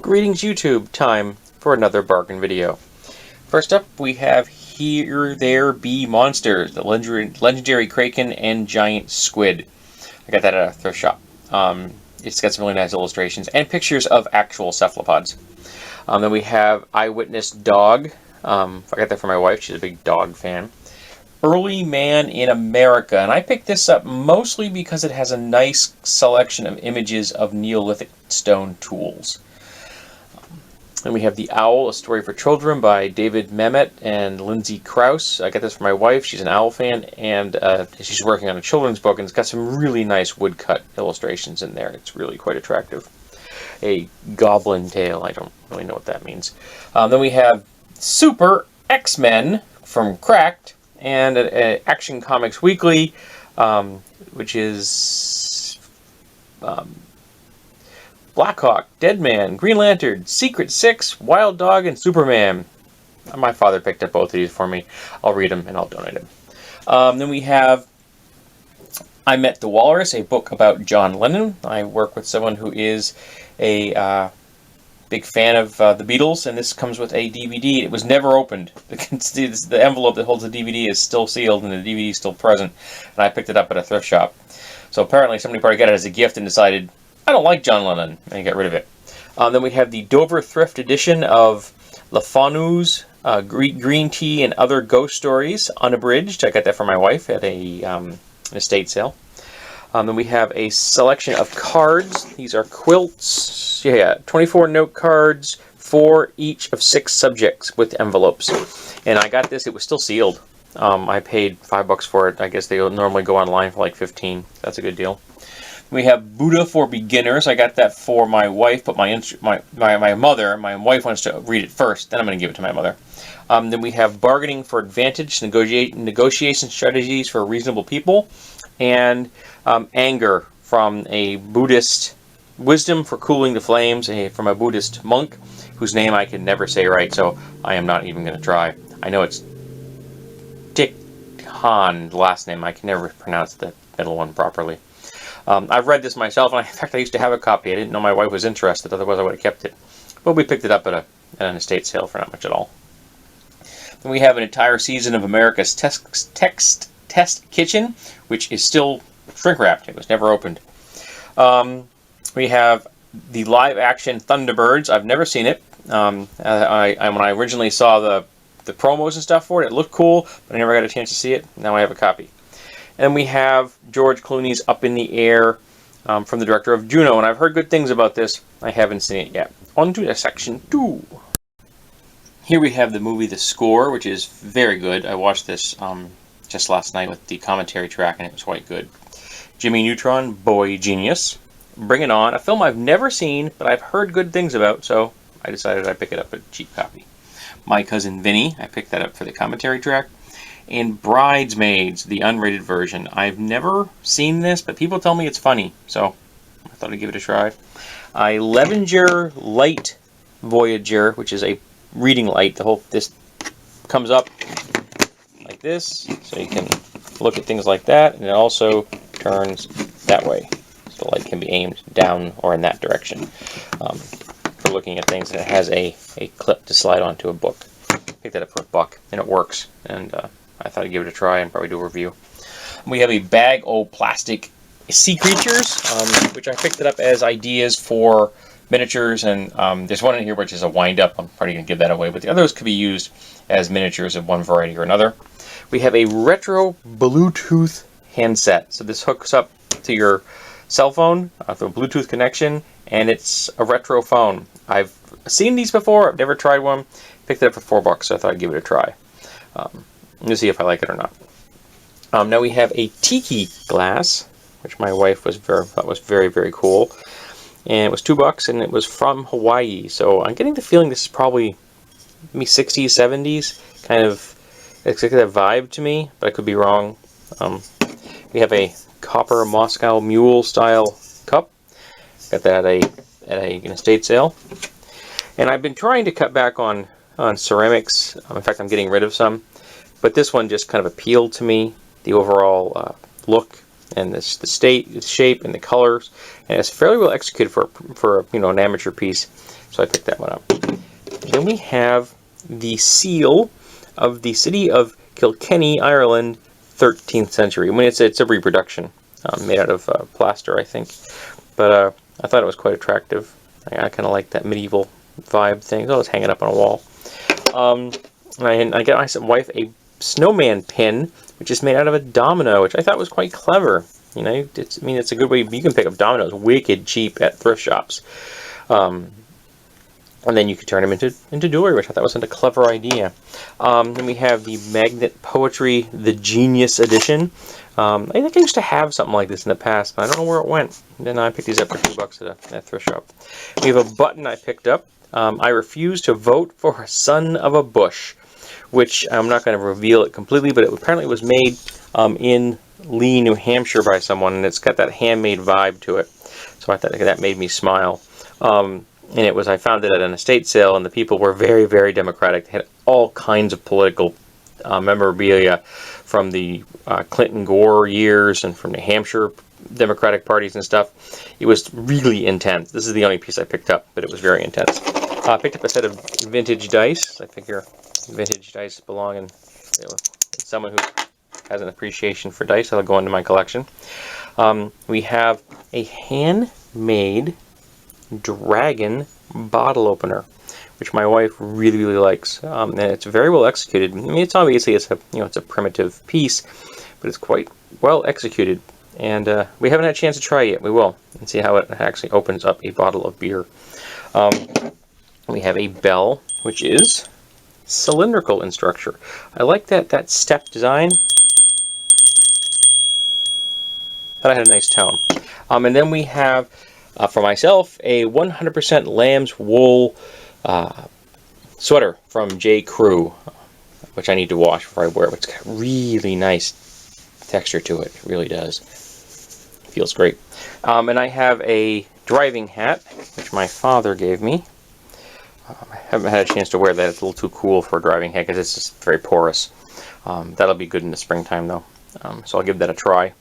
Greetings YouTube, time for another bargain video. First up we have Here There Be Monsters, the legendary Kraken and Giant Squid. I got that at a thrift shop. It's got some really nice illustrations and pictures of actual cephalopods. Then we have Eyewitness Dog. I got that for my wife, she's a big dog fan. Early Man in America, and I picked this up mostly because it has a nice selection of images of Neolithic stone tools. Then we have The Owl, A Story for Children by David Mamet and Lindsay Krause. I got this for my wife, she's an owl fan, and she's working on a children's book, and it's got some really nice woodcut illustrations in there. It's really quite attractive. A Goblin Tale, I don't really know what that means. Then we have Super X-Men from Cracked, and Action Comics Weekly, which is Blackhawk, Deadman, Green Lantern, Secret Six, Wild Dog, and Superman. My father picked up both of these for me. I'll read them and I'll donate them. Then we have I Met the Walrus, a book about John Lennon. I work with someone who is a big fan of the Beatles, and this comes with a DVD. It was never opened. The envelope that holds the DVD is still sealed, and the DVD is still present. And I picked it up at a thrift shop. So apparently somebody probably got it as a gift and decided, I don't like John Lennon, and got rid of it. Then we have the Dover Thrift edition of Le Fanu's Green Tea and Other Ghost Stories, unabridged. I got that for my wife at an estate sale. Then we have a selection of cards. These are quilts. 24 note cards, 4 each of 6 subjects with envelopes. And I got this, it was still sealed. I paid $5 for it. I guess they normally go online for like 15. That's a good deal. We have Buddha for Beginners. I got that for my wife, but my wife wants to read it first. Then I'm going to give it to my mother. Then we have Bargaining for Advantage, Negotiation Strategies for Reasonable People, and Anger from a Buddhist, Wisdom for Cooling the Flames, from a Buddhist monk whose name I can never say right, so I am not even going to try. I know it's Thich Han, the last name. I can never pronounce the middle one properly. I've read this myself, and in fact I used to have a copy. I didn't know my wife was interested, otherwise I would have kept it. But we picked it up at an estate sale for not much at all. Then we have an entire season of America's Test Kitchen, which is still shrink wrapped. It was never opened. We have the live action Thunderbirds. I've never seen it. When I originally saw the promos and stuff for it, it looked cool, but I never got a chance to see it. Now I have a copy. And we have George Clooney's Up in the Air from the director of Juno, and I've heard good things about this. I haven't seen it yet. On to section 2. Here we have the movie The Score, which is very good. I watched this just last night with the commentary track, and it was quite good. Jimmy Neutron, Boy Genius. Bring It On, a film I've never seen, but I've heard good things about, so I decided I'd pick it up a cheap copy. My Cousin Vinny, I picked that up for the commentary track. And Bridesmaids, the unrated version. I've never seen this, but people tell me it's funny, so I thought I'd give it a try. Levenger Light Voyager, which is a reading light. This comes up like this, so you can look at things like that, and it also turns that way. So the light can be aimed down or in that direction for looking at things, and it has a clip to slide onto a book. Picked that up for $1, and it works, and I thought I'd give it a try and probably do a review. We have a bag o' plastic sea creatures, which I picked it up as ideas for miniatures, and there's one in here which is a wind-up. I'm probably going to give that away, but the others could be used as miniatures of one variety or another. We have a retro Bluetooth handset. So this hooks up to your cell phone through a Bluetooth connection, and it's a retro phone. I've seen these before. I've never tried one. Picked it up for $4, so I thought I'd give it a try. We'll see if I like it or not. Now we have a tiki glass, which my wife thought was very, very cool. And it was $2, and it was from Hawaii. So I'm getting the feeling this is probably maybe 60s, 70s. Kind of, it's like that vibe to me, but I could be wrong. We have a copper Moscow Mule style cup. Got that at an estate sale. And I've been trying to cut back on ceramics. In fact, I'm getting rid of some. But this one just kind of appealed to me. The overall look and the shape, and the colors, and it's fairly well executed for an amateur piece. So I picked that one up. Then we have the seal of the city of Kilkenny, Ireland, 13th century. I mean, it's a reproduction made out of plaster, I think, but I thought it was quite attractive. I kind of like that medieval vibe thing. So I was hanging up on a wall. I got my wife a snowman pin, which is made out of a domino, which I thought was quite clever. It's a good way. You can pick up dominoes wicked cheap at thrift shops. And then you could turn them into jewelry, which I thought was a clever idea. Then we have the Magnet Poetry, the Genius Edition. I think I used to have something like this in the past, but I don't know where it went. Then I picked these up for $2 at a thrift shop. We have a button I picked up. I refuse to vote for a son of a bush, which I'm not going to reveal it completely, but it apparently was made in Lee, New Hampshire by someone, and it's got that handmade vibe to it. So I thought that made me smile. And I found it at an estate sale, and the people were very, very democratic. They had all kinds of political memorabilia from the Clinton-Gore years and from New Hampshire Democratic parties and stuff. It was really intense. This is the only piece I picked up, but it was very intense. I picked up a set of vintage dice. I figure vintage dice belong in someone who has an appreciation for dice. That'll go into my collection. We have a handmade dragon bottle opener, which my wife really, really likes, and it's very well executed. I mean, it's a primitive piece, but it's quite well executed, and we haven't had a chance to try it yet. We will, and see how it actually opens up a bottle of beer. We have a bell, which is cylindrical in structure. I like that step design. That had a nice tone. And then we have, for myself, a 100% lamb's wool sweater from J. Crew, which I need to wash before I wear it. But it's got really nice texture to it. It really does. Feels great. And I have a driving hat, which my father gave me. I haven't had a chance to wear that. It's a little too cool for a driving hat because it's just very porous. That'll be good in the springtime, though. So I'll give that a try.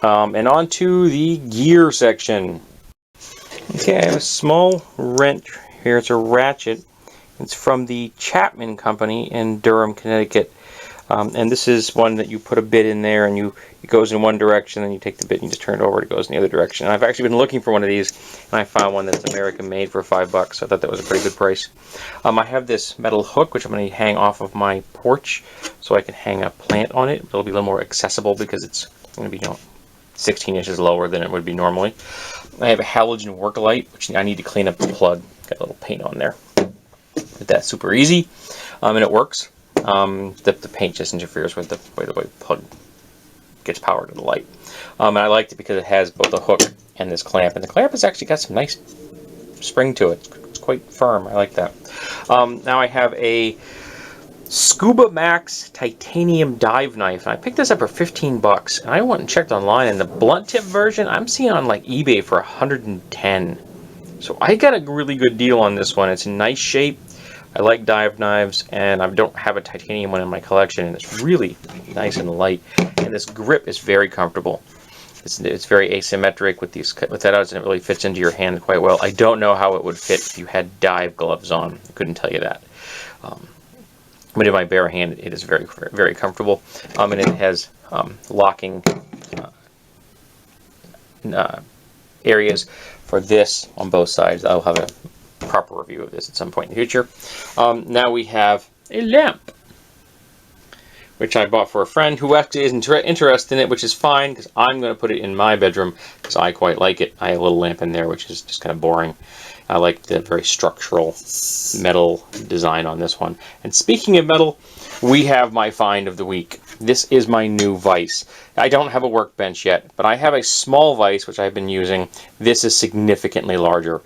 And on to the gear section. Okay, I have a small wrench here. It's a ratchet. It's from the Chapman Company in Durham, Connecticut. And this is one that you put a bit in there, and it goes in one direction, then you take the bit and you just turn it over, it goes in the other direction. And I've actually been looking for one of these, and I found one that's American made for $5. So I thought that was a pretty good price. I have this metal hook, which I'm going to hang off of my porch, so I can hang a plant on it. It'll be a little more accessible because it's going to be 16 inches lower than it would be normally. I have a halogen work light, which I need to clean up the plug. Got a little paint on there. But that's super easy, and it works. The paint just interferes with the way the plug gets power to the light. And I liked it because it has both a hook and this clamp. And the clamp has actually got some nice spring to it. It's quite firm. I like that. Now I have a Scuba Max titanium dive knife. And I picked this up for $15. And I went and checked online, and the blunt tip version I'm seeing on like eBay for $110. So I got a really good deal on this one. It's in nice shape. I like dive knives, and I don't have a titanium one in my collection, and it's really nice and light. And this grip is very comfortable. It's very asymmetric with that out, and it really fits into your hand quite well. I don't know how it would fit if you had dive gloves on. I couldn't tell you that. But in my bare hand, it is very, very comfortable. And it has locking areas for this on both sides. I'll have a proper review of this at some point in the future. Now we have a lamp, which I bought for a friend who actually isn't interested in it, which is fine because I'm going to put it in my bedroom because I quite like it. I have a little lamp in there, which is just kind of boring. I like the very structural metal design on this one. And speaking of metal, we have my find of the week. This is my new vise. I don't have a workbench yet, but I have a small vise which I've been using. This is significantly larger.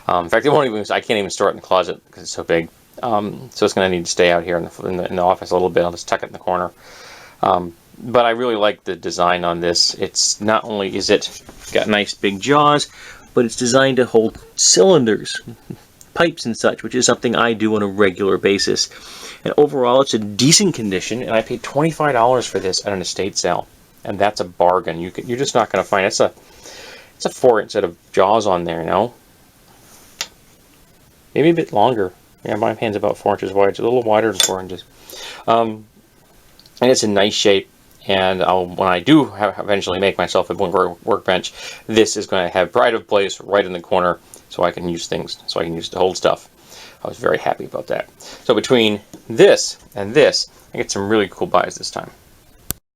In fact, I can't even store it in the closet because it's so big. So it's going to need to stay out here in the office a little bit. I'll just tuck it in the corner. But I really like the design on this. It's not only is it got nice big jaws, but it's designed to hold cylinders, pipes and such, which is something I do on a regular basis. And overall, it's in decent condition, and I paid $25 for this at an estate sale. and that's a bargain. You're just not going to find it. It's a 4-inch set of jaws on there, you know. Maybe a bit longer. Yeah, my hand's about 4 inches wide. It's a little wider than 4 inches. And it's in nice shape. And when I do eventually make myself a workbench, this is going to have pride of place right in the corner, so I can use things, so I can use to hold stuff. I was very happy about that. So between this and this, I get some really cool buys this time.